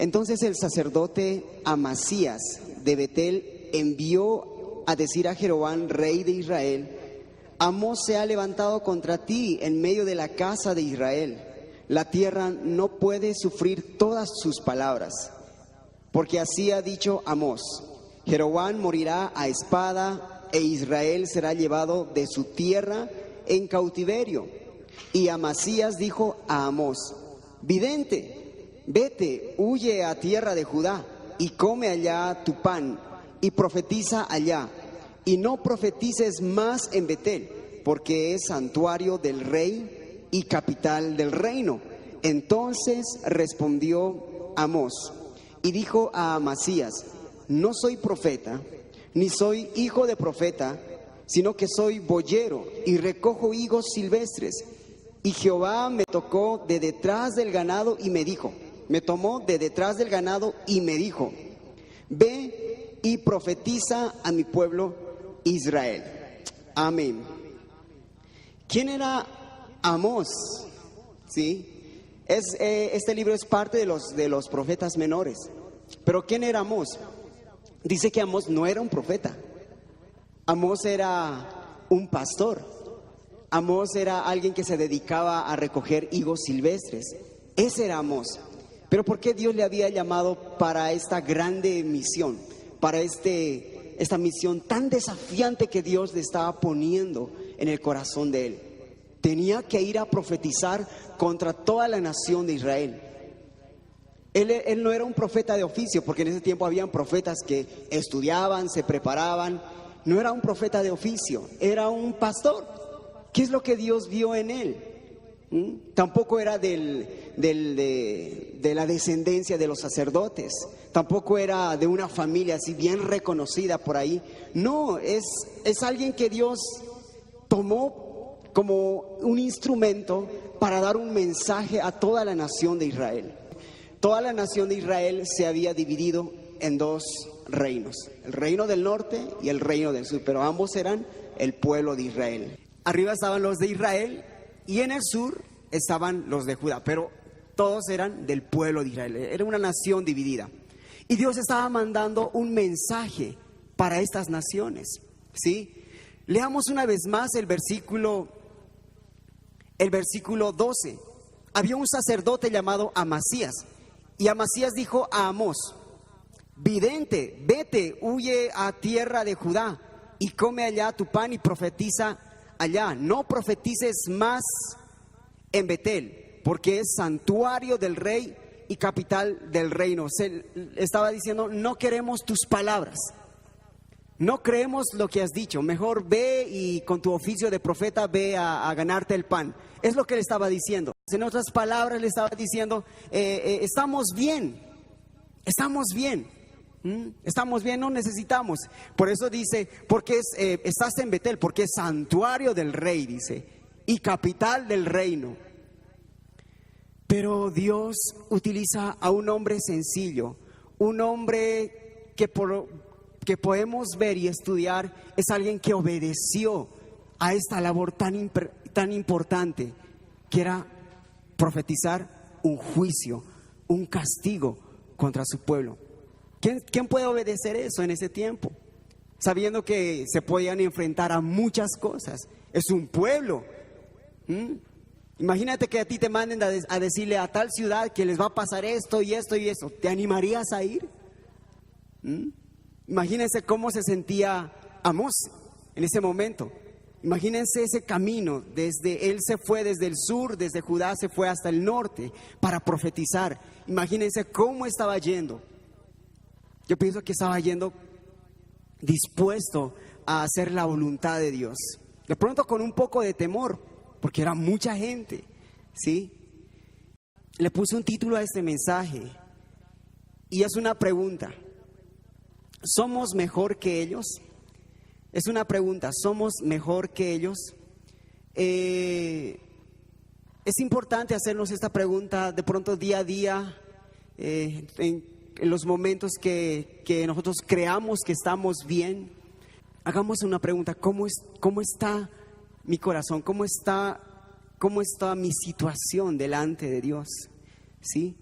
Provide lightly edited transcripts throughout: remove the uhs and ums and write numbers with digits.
Entonces el sacerdote Amasías de Betel envió a decir a Jeroboam, rey de Israel: Amós se ha levantado contra ti en medio de la casa de Israel. La tierra no puede sufrir todas sus palabras, porque así ha dicho Amós: Jeroboam morirá a espada e Israel será llevado de su tierra en cautiverio. Y Amasías dijo a Amós: vidente, vete, huye a tierra de Judá y come allá tu pan y profetiza allá, y no profetices más en Betel, porque es santuario del rey y capital del reino. Entonces respondió Amós y dijo a Amasías: no soy profeta, ni soy hijo de profeta, sino que soy boyero y recojo higos silvestres. Y Jehová me tocó de detrás del ganado y me dijo, me tomó de detrás del ganado y me dijo: ve y profetiza a mi pueblo Israel. Amén. ¿Quién era Amós? ¿Sí? Este libro es parte de los profetas menores. Pero ¿quién era Amós? Dice que Amós no era un profeta. Amós era un pastor. Amós era alguien que se dedicaba a recoger higos silvestres. Ese era Amós. Pero ¿por qué Dios le había llamado para esta grande misión? Para esta misión tan desafiante que Dios le estaba poniendo en el corazón de él. Tenía que ir a profetizar contra toda la nación de Israel. Él no era un profeta de oficio, porque en ese tiempo habían profetas que estudiaban, se preparaban. No era un profeta de oficio, era un pastor. ¿Qué es lo que Dios vio en él? Tampoco era de la descendencia de los sacerdotes. Tampoco era de una familia así bien reconocida por ahí. No, es alguien que Dios tomó como un instrumento para dar un mensaje a toda la nación de Israel. Toda la nación de Israel se había dividido en dos reinos, el reino del norte y el reino del sur, pero ambos eran el pueblo de Israel. Arriba estaban los de Israel y en el sur estaban los de Judá, pero todos eran del pueblo de Israel. Era una nación dividida. Y Dios estaba mandando un mensaje para estas naciones, ¿sí? Leamos una vez más el versículo 12. Había un sacerdote llamado Amasías, y Amasías dijo a Amós: vidente, vete, huye a tierra de Judá y come allá tu pan y profetiza allá. No profetices más en Betel, porque es santuario del rey y capital del reino. Se estaba diciendo: no queremos tus palabras, no creemos lo que has dicho, mejor ve y con tu oficio de profeta ve a ganarte el pan. Es lo que le estaba diciendo. En otras palabras le estaba diciendo: estamos bien, estamos bien, no necesitamos. Por eso dice, porque estás en Betel, porque es santuario del rey, dice, y capital del reino. Pero Dios utiliza a un hombre sencillo, un hombre que podemos ver y estudiar, es alguien que obedeció a esta labor tan importante, que era profetizar un juicio, un castigo contra su pueblo. ¿Quién puede obedecer eso en ese tiempo? Sabiendo que se podían enfrentar a muchas cosas. Es un pueblo. Imagínate que a ti te manden a decirle a tal ciudad que les va a pasar esto y esto y eso. ¿Te animarías a ir? Imagínense cómo se sentía Amós en ese momento. Imagínense ese camino, él se fue desde el sur, desde Judá se fue hasta el norte para profetizar. Imagínense cómo estaba yendo. Yo pienso que estaba yendo dispuesto a hacer la voluntad de Dios. De pronto con un poco de temor, porque era mucha gente, ¿sí? Le puse un título a este mensaje y es una pregunta: ¿somos mejor que ellos? Es una pregunta, ¿somos mejor que ellos? Es importante hacernos esta pregunta de pronto día a día, en los momentos que nosotros creamos que estamos bien. Hagamos una pregunta: ¿cómo está mi corazón? ¿Cómo está mi situación delante de Dios? ¿Sí?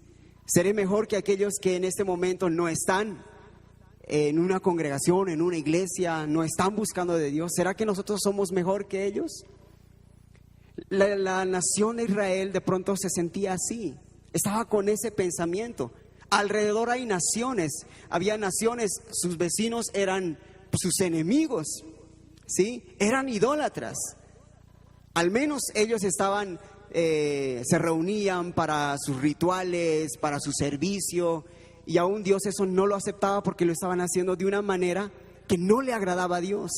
¿Seré mejor que aquellos que en este momento no están en una congregación, en una iglesia, no están buscando de Dios? ¿Será que nosotros somos mejor que ellos? La nación de Israel de pronto se sentía así, estaba con ese pensamiento. Alrededor hay naciones, había naciones, sus vecinos eran sus enemigos, ¿sí? Eran idólatras. Al menos ellos estaban, se reunían para sus rituales, para su servicio, y aún Dios eso no lo aceptaba porque lo estaban haciendo de una manera que no le agradaba a Dios.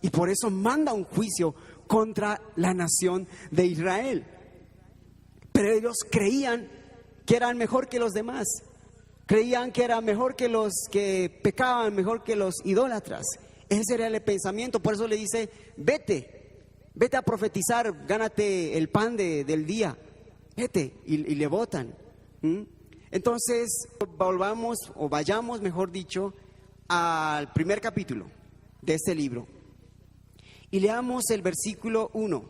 Y por eso manda un juicio contra la nación de Israel. Pero ellos creían que eran mejor que los demás. Creían que eran mejor que los que pecaban, mejor que los idólatras. Ese era el pensamiento. Por eso le dice, vete a profetizar, gánate el pan del día. Vete, y le votan. Entonces, vayamos, mejor dicho, al primer capítulo de este libro. Y leamos el versículo 1.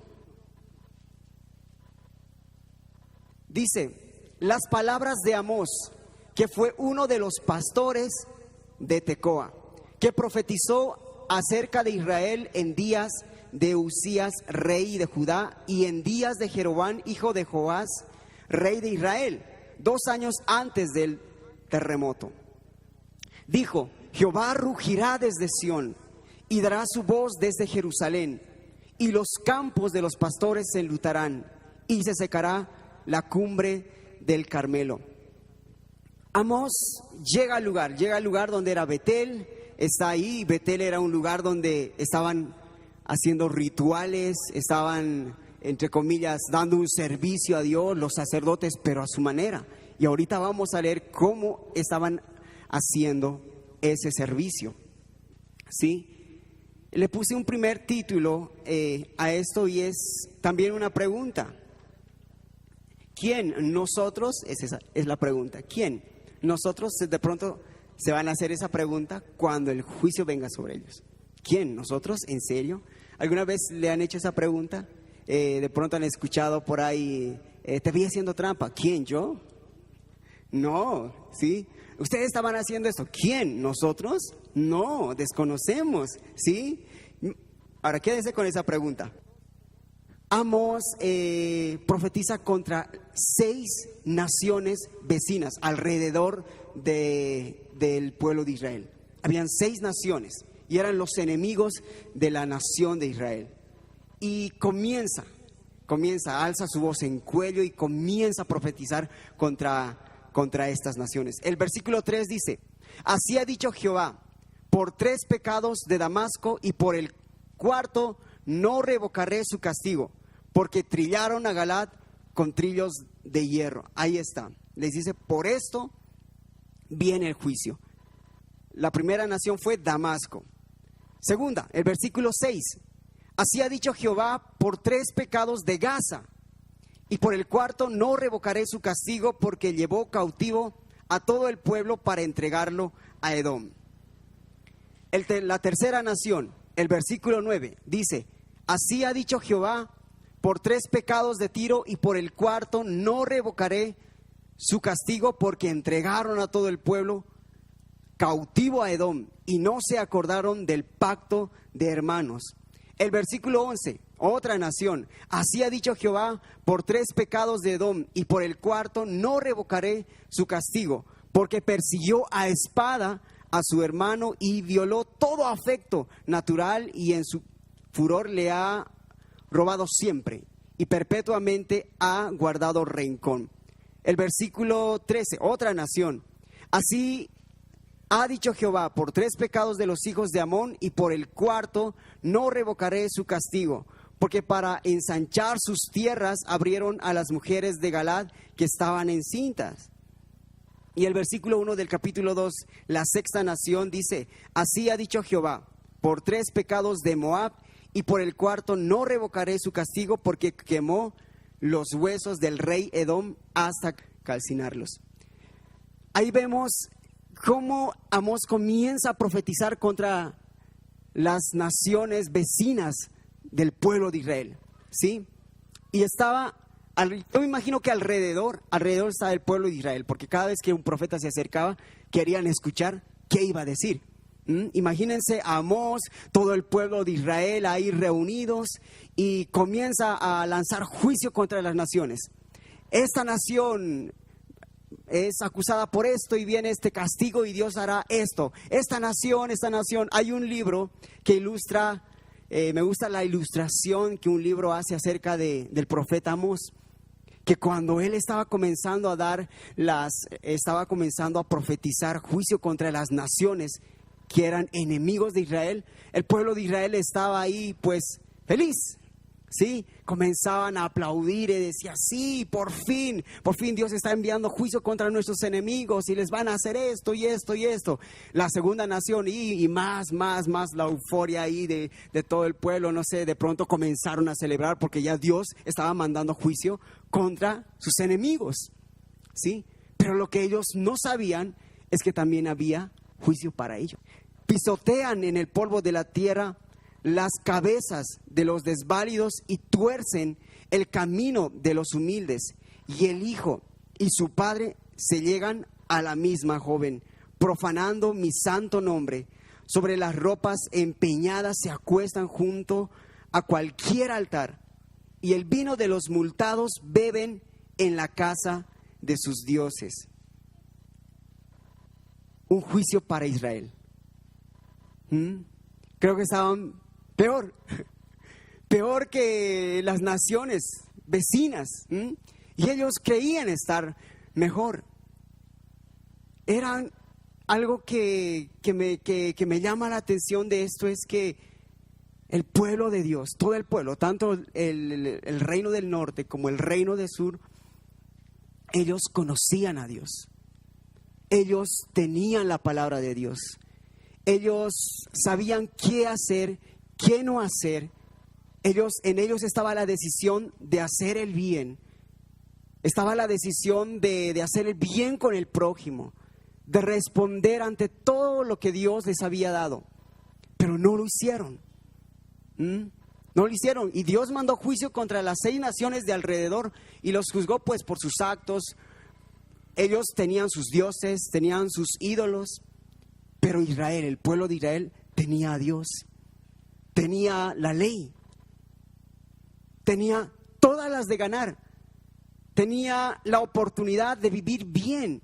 Dice, las palabras de Amós, que fue uno de los pastores de Tecoa, que profetizó acerca de Israel en días de Usías, rey de Judá, y en días de Jeroboam, hijo de Joás, rey de Israel, 2 años antes del terremoto. Dijo, Jehová rugirá desde Sión, y dará su voz desde Jerusalén, y los campos de los pastores se enlutarán, y se secará la cumbre del Carmelo. Amós llega al lugar donde era Betel, está ahí. Betel era un lugar donde estaban haciendo rituales, estaban, entre comillas, dando un servicio a Dios, los sacerdotes, pero a su manera. Y ahorita vamos a leer cómo estaban haciendo ese servicio, ¿sí? Le puse un primer título a esto y es también una pregunta. ¿Quién? Nosotros, esa es la pregunta. ¿Quién? Nosotros de pronto se van a hacer esa pregunta cuando el juicio venga sobre ellos. ¿Quién? ¿Nosotros? ¿En serio? ¿Alguna vez le han hecho esa pregunta? De pronto han escuchado por ahí, te vi haciendo trampa. ¿Quién? ¿Yo? No, ¿sí? Ustedes estaban haciendo esto. ¿Quién? ¿Nosotros? No, desconocemos, ¿sí? Ahora quédense con esa pregunta. Amós profetiza contra 6 naciones vecinas alrededor del pueblo de Israel. Habían 6 naciones y eran los enemigos de la nación de Israel. Y comienza, alza su voz en cuello y comienza a profetizar contra estas naciones. El versículo 3 dice, así ha dicho Jehová, por 3 pecados de Damasco y por el 4 no revocaré su castigo, porque trillaron a Galaad con trillos de hierro. Ahí está. Les dice, por esto viene el juicio. La primera nación fue Damasco. Segunda, el versículo 6. Así ha dicho Jehová, por 3 pecados de Gaza, y por el 4 no revocaré su castigo, porque llevó cautivo a todo el pueblo para entregarlo a Edom. La tercera nación, el versículo 9, dice, así ha dicho Jehová, por 3 pecados de Tiro, y por el 4 no revocaré su castigo, porque entregaron a todo el pueblo cautivo a Edom, y no se acordaron del pacto de hermanos. El versículo 11, otra nación, así ha dicho Jehová, por 3 pecados de Edom, y por el 4 no revocaré su castigo, porque persiguió a espada a su hermano y violó todo afecto natural, y en su furor le ha robado siempre, y perpetuamente ha guardado rencor. El versículo 13, otra nación, así ha dicho Jehová, por 3 pecados de los hijos de Amón, y por el 4 no revocaré su castigo, porque para ensanchar sus tierras abrieron a las mujeres de Galaad que estaban encintas. Y el versículo 1 del capítulo 2, la sexta nación, dice, así ha dicho Jehová, por 3 pecados de Moab, y por el 4 no revocaré su castigo, porque quemó los huesos del rey Edom hasta calcinarlos. Ahí vemos cómo Amós comienza a profetizar contra las naciones vecinas del pueblo de Israel, ¿sí? Y estaba Yo me imagino que alrededor estaba el pueblo de Israel, porque cada vez que un profeta se acercaba, querían escuchar qué iba a decir. Imagínense a Amós, todo el pueblo de Israel ahí reunidos, y comienza a lanzar juicio contra las naciones. Esta nación es acusada por esto y viene este castigo y Dios hará esto. Esta nación, hay un libro que ilustra, me gusta la ilustración que un libro hace acerca del profeta Amós, que cuando él estaba comenzando estaba comenzando a profetizar juicio contra las naciones que eran enemigos de Israel, el pueblo de Israel estaba ahí pues feliz. Sí, comenzaban a aplaudir y decía, sí, por fin Dios está enviando juicio contra nuestros enemigos y les van a hacer esto y esto y esto. La segunda nación y más la euforia ahí de todo el pueblo, no sé, de pronto comenzaron a celebrar porque ya Dios estaba mandando juicio contra sus enemigos, ¿sí? Pero lo que ellos no sabían es que también había juicio para ellos. Pisotean en el polvo de la tierra las cabezas de los desválidos y tuercen el camino de los humildes. Y el hijo y su padre se llegan a la misma joven, profanando mi santo nombre. Sobre las ropas empeñadas se acuestan junto a cualquier altar. Y el vino de los multados beben en la casa de sus dioses. Un juicio para Israel. Creo que estaban peor que las naciones vecinas, y ellos creían estar mejor. Eran algo que me llama la atención de esto es que el pueblo de Dios, todo el pueblo, tanto el reino del norte como el reino del sur, ellos conocían a Dios, ellos tenían la palabra de Dios, ellos sabían qué hacer, qué no hacer. En ellos estaba la decisión de hacer el bien, estaba la decisión de hacer el bien con el prójimo, de responder ante todo lo que Dios les había dado, pero no lo hicieron. No lo hicieron, y Dios mandó juicio contra las 6 naciones de alrededor y los juzgó pues por sus actos. Ellos tenían sus dioses, tenían sus ídolos, pero Israel, el pueblo de Israel, tenía a Dios, tenía la ley, tenía todas las de ganar, tenía la oportunidad de vivir bien,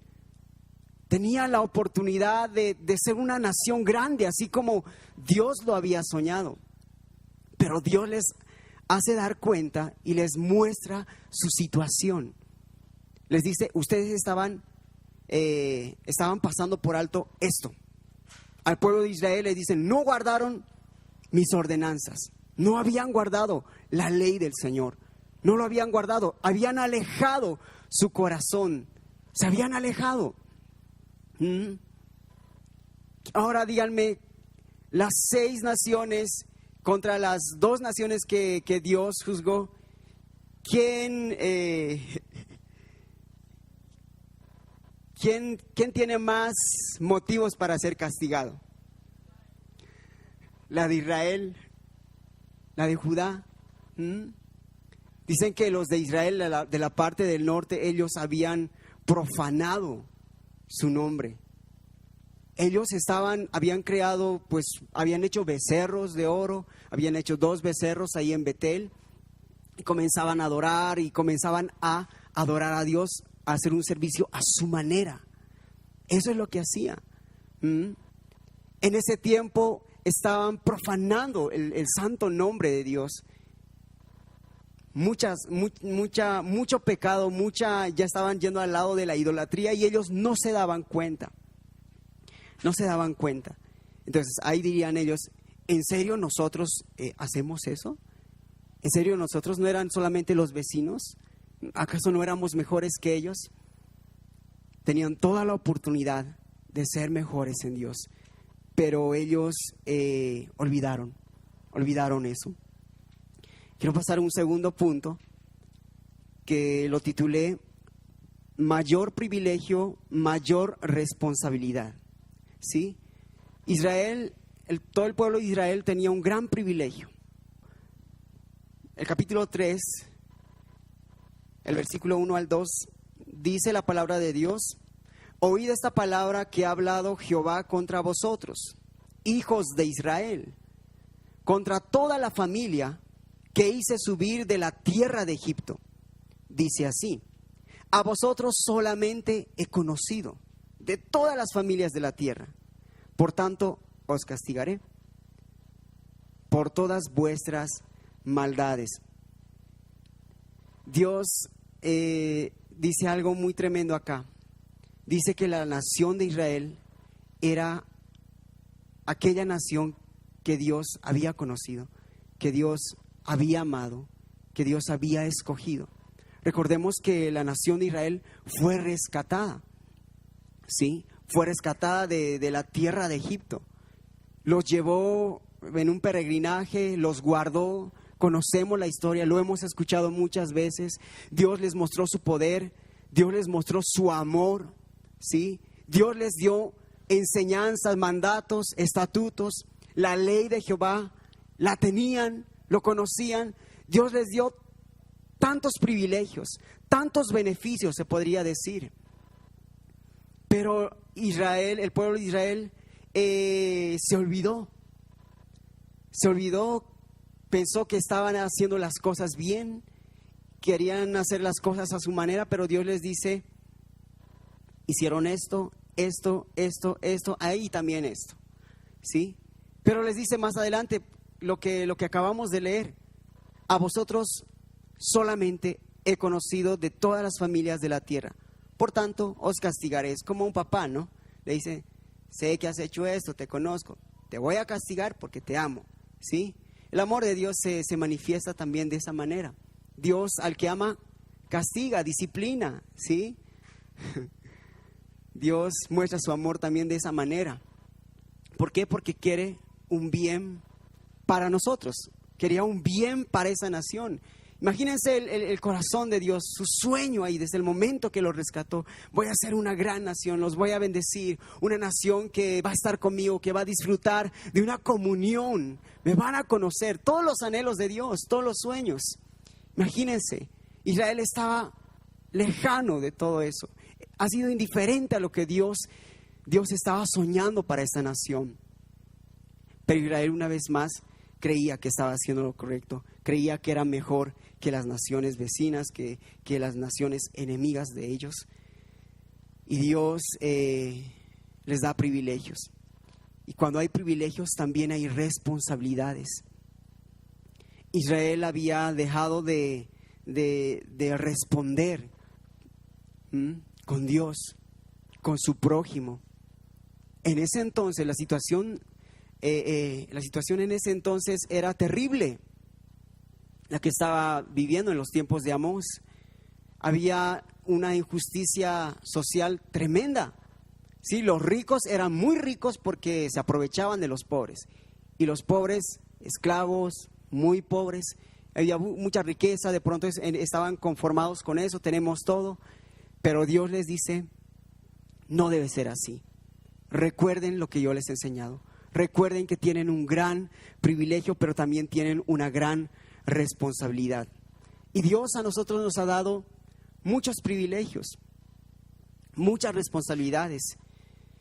tenía la oportunidad de ser una nación grande, así como Dios lo había soñado. Pero Dios les hace dar cuenta y les muestra su situación. Les dice, ustedes estaban pasando por alto esto. Al pueblo de Israel le dicen, no guardaron mis ordenanzas, no habían guardado la ley del Señor, no lo habían guardado, habían alejado su corazón, se habían alejado. Ahora díganme, las 6 naciones contra las 2 naciones que Dios juzgó, ¿quién tiene más motivos para ser castigado? ¿La de Israel? ¿La de Judá? Dicen que los de Israel, de la parte del norte, ellos habían profanado su nombre. Ellos habían creado, pues habían hecho becerros de oro, habían hecho 2 becerros ahí en Betel, y comenzaban a adorar a Dios, a hacer un servicio a su manera. Eso es lo que hacía. En ese tiempo estaban profanando el santo nombre de Dios. Mucho pecado, ya estaban yendo al lado de la idolatría y ellos no se daban cuenta. No se daban cuenta. Entonces ahí dirían ellos, ¿en serio nosotros hacemos eso? ¿En serio nosotros no eran solamente los vecinos? ¿Acaso no éramos mejores que ellos? Tenían toda la oportunidad de ser mejores en Dios, pero ellos olvidaron eso. Quiero pasar a un segundo punto que lo titulé Mayor privilegio, mayor responsabilidad. ¿Sí? Israel, todo el pueblo de Israel tenía un gran privilegio. El capítulo 3 el versículo 1 al 2, dice la palabra de Dios: oíd esta palabra que ha hablado Jehová contra vosotros, hijos de Israel, contra toda la familia que hice subir de la tierra de Egipto. Dice así: a vosotros solamente he conocido de todas las familias de la tierra, por tanto os castigaré por todas vuestras maldades. Dios dice algo muy tremendo acá. Dice que la nación de Israel era aquella nación que Dios había conocido, que Dios había amado, que Dios había escogido. Recordemos que la nación de Israel fue rescatada, ¿sí? Fue rescatada de la tierra de Egipto. Los llevó en un peregrinaje, los guardó. Conocemos la historia, lo hemos escuchado muchas veces. Dios les mostró su poder, Dios les mostró su amor, ¿sí? Dios les dio enseñanzas, mandatos, estatutos. La ley de Jehová la tenían, lo conocían. Dios les dio tantos privilegios, tantos beneficios, se podría decir. Pero Israel, el pueblo de Israel, se olvidó, pensó que estaban haciendo las cosas bien, querían hacer las cosas a su manera, pero Dios les dice: hicieron esto, ahí también esto, ¿sí? Pero les dice más adelante lo que acabamos de leer: a vosotros solamente he conocido de todas las familias de la tierra, por tanto os castigaré. Es como un papá, ¿no? Le dice: sé que has hecho esto, te conozco, te voy a castigar porque te amo, ¿sí? El amor de Dios se manifiesta también de esa manera. Dios al que ama castiga, disciplina, ¿sí? Dios muestra su amor también de esa manera. ¿Por qué? Porque quiere un bien para nosotros, quería un bien para esa nación. Imagínense el corazón de Dios, su sueño ahí desde el momento que los rescató: voy a ser una gran nación, los voy a bendecir, una nación que va a estar conmigo, que va a disfrutar de una comunión, me van a conocer. Todos los anhelos de Dios, todos los sueños. Imagínense, Israel estaba lejano de todo eso, ha sido indiferente a lo que Dios estaba soñando para esta nación. Pero Israel una vez más creía que estaba haciendo lo correcto, creía que era mejor que las naciones vecinas, que las naciones enemigas de ellos. Y Dios les da privilegios. Y cuando hay privilegios también hay responsabilidades. Israel había dejado de responder con Dios, con su prójimo. En ese entonces la situación en ese entonces era terrible, la que estaba viviendo en los tiempos de Amós. Había una injusticia social tremenda, ¿sí? Los ricos eran muy ricos porque se aprovechaban de los pobres, y los pobres, esclavos, muy pobres. Había mucha riqueza, de pronto estaban conformados con eso, tenemos todo. Pero Dios les dice: no debe ser así. Recuerden lo que yo les he enseñado. Recuerden que tienen un gran privilegio, pero también tienen una gran responsabilidad. Y Dios a nosotros nos ha dado muchos privilegios, muchas responsabilidades.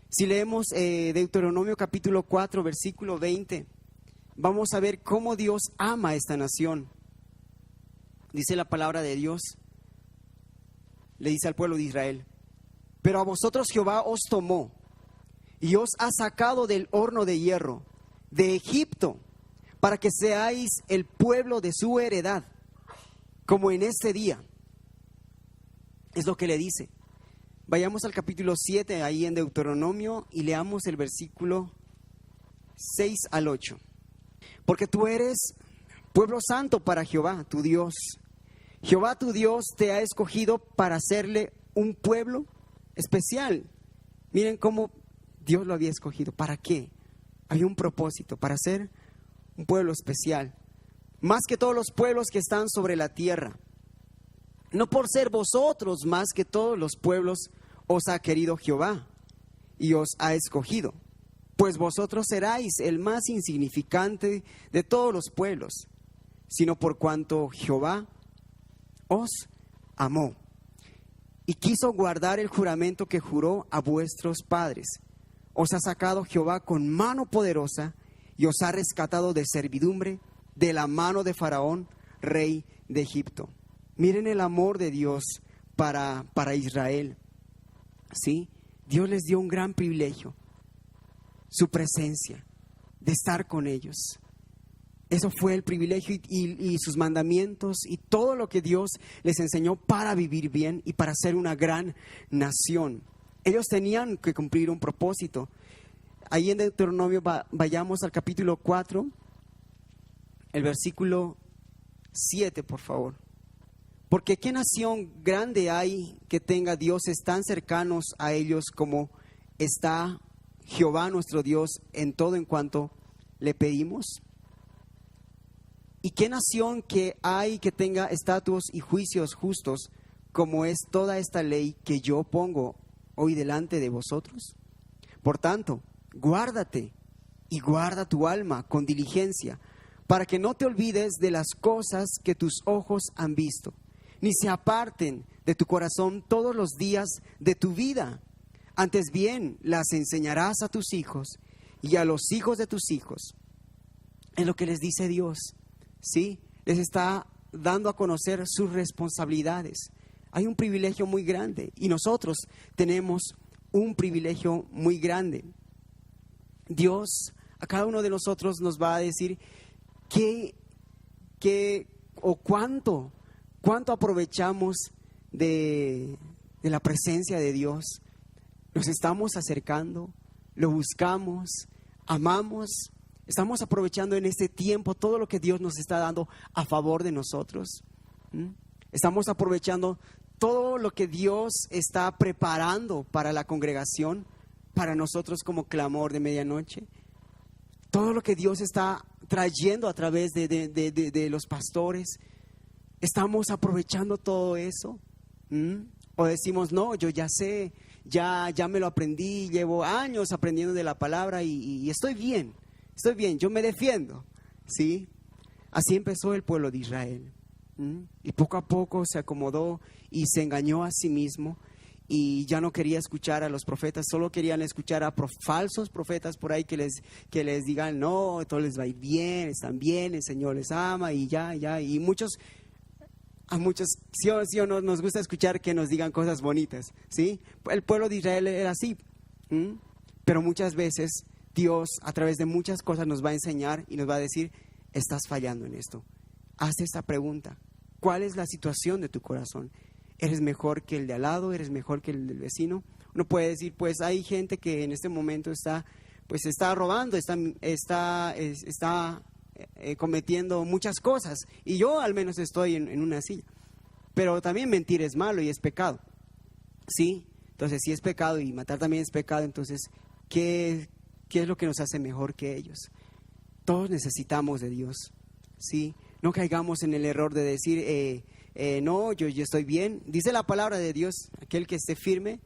Si leemos Deuteronomio capítulo 4, versículo 20, vamos a ver cómo Dios ama a esta nación. Dice la palabra de Dios, le dice al pueblo de Israel: pero a vosotros Jehová os tomó y os ha sacado del horno de hierro, de Egipto, para que seáis el pueblo de su heredad, como en este día. Es lo que le dice. Vayamos al capítulo 7, ahí en Deuteronomio, y leamos el versículo 6 al 8. Porque tú eres pueblo santo para Jehová, tu Dios. Jehová tu Dios te ha escogido para hacerle un pueblo especial. Miren cómo Dios lo había escogido. ¿Para qué? Había un propósito, para ser un pueblo especial, más que todos los pueblos que están sobre la tierra. No por ser vosotros más que todos los pueblos os ha querido Jehová y os ha escogido, pues vosotros seráis el más insignificante de todos los pueblos, sino por cuanto Jehová os amó y quiso guardar el juramento que juró a vuestros padres. Os ha sacado Jehová con mano poderosa y os ha rescatado de servidumbre, de la mano de Faraón, rey de Egipto. Miren el amor de Dios para Israel. ¿Sí? Dios les dio un gran privilegio, su presencia, de estar con ellos. Eso fue el privilegio y sus mandamientos y todo lo que Dios les enseñó para vivir bien y para ser una gran nación. Ellos tenían que cumplir un propósito. Ahí en Deuteronomio vayamos al capítulo 4, el versículo 7, por favor. Porque ¿qué nación grande hay que tenga dioses tan cercanos a ellos como está Jehová nuestro Dios en todo en cuanto le pedimos? ¿Y qué nación que hay que tenga estatutos y juicios justos como es toda esta ley que yo pongo hoy delante de vosotros? Por tanto, guárdate y guarda tu alma con diligencia, para que no te olvides de las cosas que tus ojos han visto, ni se aparten de tu corazón todos los días de tu vida. Antes bien, las enseñarás a tus hijos y a los hijos de tus hijos. Es lo que les dice Dios. Sí, les está dando a conocer sus responsabilidades. Hay un privilegio muy grande y nosotros tenemos un privilegio muy grande. Dios a cada uno de nosotros nos va a decir cuánto aprovechamos de la presencia de Dios. Nos estamos acercando, lo buscamos, amamos. Estamos aprovechando en este tiempo todo lo que Dios nos está dando a favor de nosotros. Estamos aprovechando todo lo que Dios está preparando para la congregación, para nosotros como clamor de medianoche. Todo lo que Dios está trayendo a través de los pastores. Estamos aprovechando todo eso. O decimos, no, yo ya sé, ya me lo aprendí, llevo años aprendiendo de la palabra y estoy bien. Estoy bien, yo me defiendo, ¿sí? Así empezó el pueblo de Israel. Y poco a poco se acomodó y se engañó a sí mismo y ya no quería escuchar a los profetas, solo querían escuchar a falsos profetas por ahí que les digan, no, todo les va a ir bien, están bien, el Señor les ama y ya. Y a muchos sí o no nos gusta escuchar que nos digan cosas bonitas, ¿sí? El pueblo de Israel era así, pero muchas veces Dios a través de muchas cosas nos va a enseñar y nos va a decir, estás fallando en esto. Hazte esta pregunta, ¿cuál es la situación de tu corazón? ¿Eres mejor que el de al lado? ¿Eres mejor que el del vecino? Uno puede decir, pues hay gente que en este momento está robando, está cometiendo muchas cosas y yo al menos estoy en una silla. Pero también mentir es malo y es pecado, ¿sí? Entonces si es pecado y matar también es pecado, entonces ¿qué es lo que nos hace mejor que ellos? Todos necesitamos de Dios, ¿sí? No caigamos en el error de decir, no, yo estoy bien. Dice la palabra de Dios, aquel que esté firme,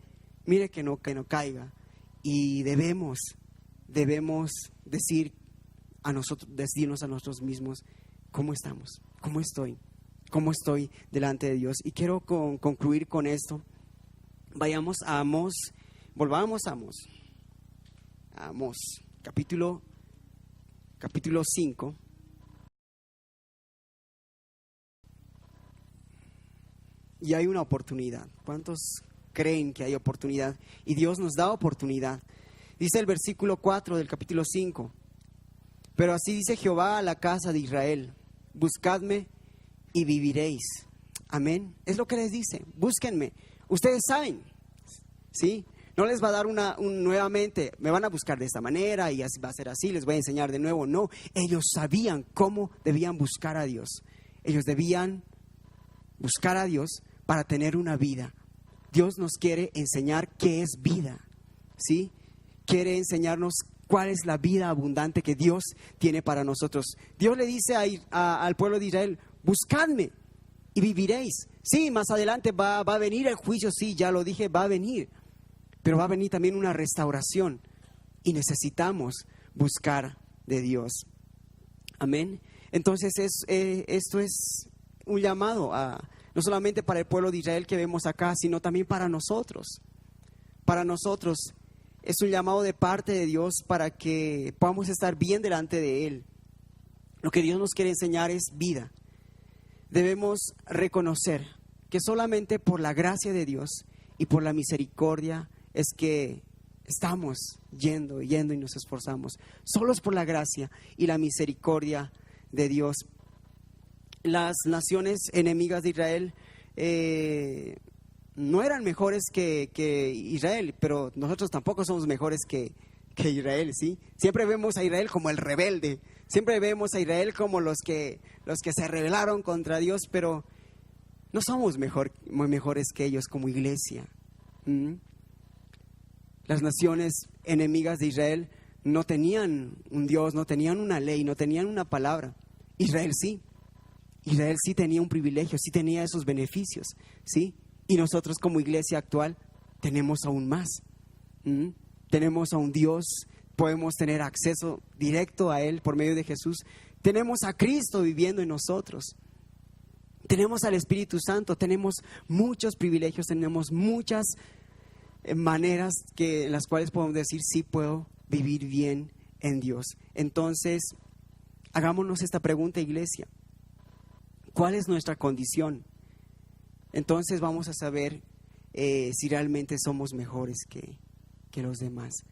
mire que no caiga. Y debemos decirnos a nosotros mismos, ¿cómo estamos? ¿Cómo estoy? ¿Cómo estoy delante de Dios? Y quiero concluir con esto. Vayamos a Amós, volvamos a Amós. Amós, capítulo 5. Y hay una oportunidad. ¿Cuántos creen que hay oportunidad? Y Dios nos da oportunidad. Dice el versículo 4 del capítulo 5. Pero así dice Jehová a la casa de Israel: buscadme y viviréis. Amén. Es lo que les dice. Búsquenme. Ustedes saben, ¿sí? No les va a dar nuevamente, me van a buscar de esta manera y así va a ser así, les voy a enseñar de nuevo. No, ellos sabían cómo debían buscar a Dios. Ellos debían buscar a Dios para tener una vida. Dios nos quiere enseñar qué es vida, ¿sí? Quiere enseñarnos cuál es la vida abundante que Dios tiene para nosotros. Dios le dice al pueblo de Israel, buscadme y viviréis. Sí, más adelante va a venir el juicio, sí, ya lo dije, va a venir. Pero va a venir también una restauración y necesitamos buscar de Dios. Amén. Entonces esto es un llamado a No solamente para el pueblo de Israel que vemos acá, sino también para nosotros. Para nosotros es un llamado de parte de Dios para que podamos estar bien delante de Él. Lo que Dios nos quiere enseñar es vida. Debemos reconocer que solamente por la gracia de Dios y por la misericordia es que estamos yendo y nos esforzamos. Solo es por la gracia y la misericordia de Dios. Las naciones enemigas de Israel no eran mejores que Israel, pero nosotros tampoco somos mejores que Israel, ¿sí? Siempre vemos a Israel como el rebelde, siempre vemos a Israel como los que se rebelaron contra Dios, pero no somos muy mejores que ellos como iglesia. Las naciones enemigas de Israel no tenían un Dios, no tenían una ley, no tenían una palabra. Israel sí tenía un privilegio, sí tenía esos beneficios, ¿sí? Y nosotros como iglesia actual tenemos aún más. Tenemos a un Dios, podemos tener acceso directo a Él por medio de Jesús. Tenemos a Cristo viviendo en nosotros. Tenemos al Espíritu Santo, tenemos muchos privilegios, tenemos muchas maneras en las cuales podemos decir, sí puedo vivir bien en Dios. Entonces, hagámonos esta pregunta, iglesia. ¿Cuál es nuestra condición? Entonces vamos a saber si realmente somos mejores que los demás.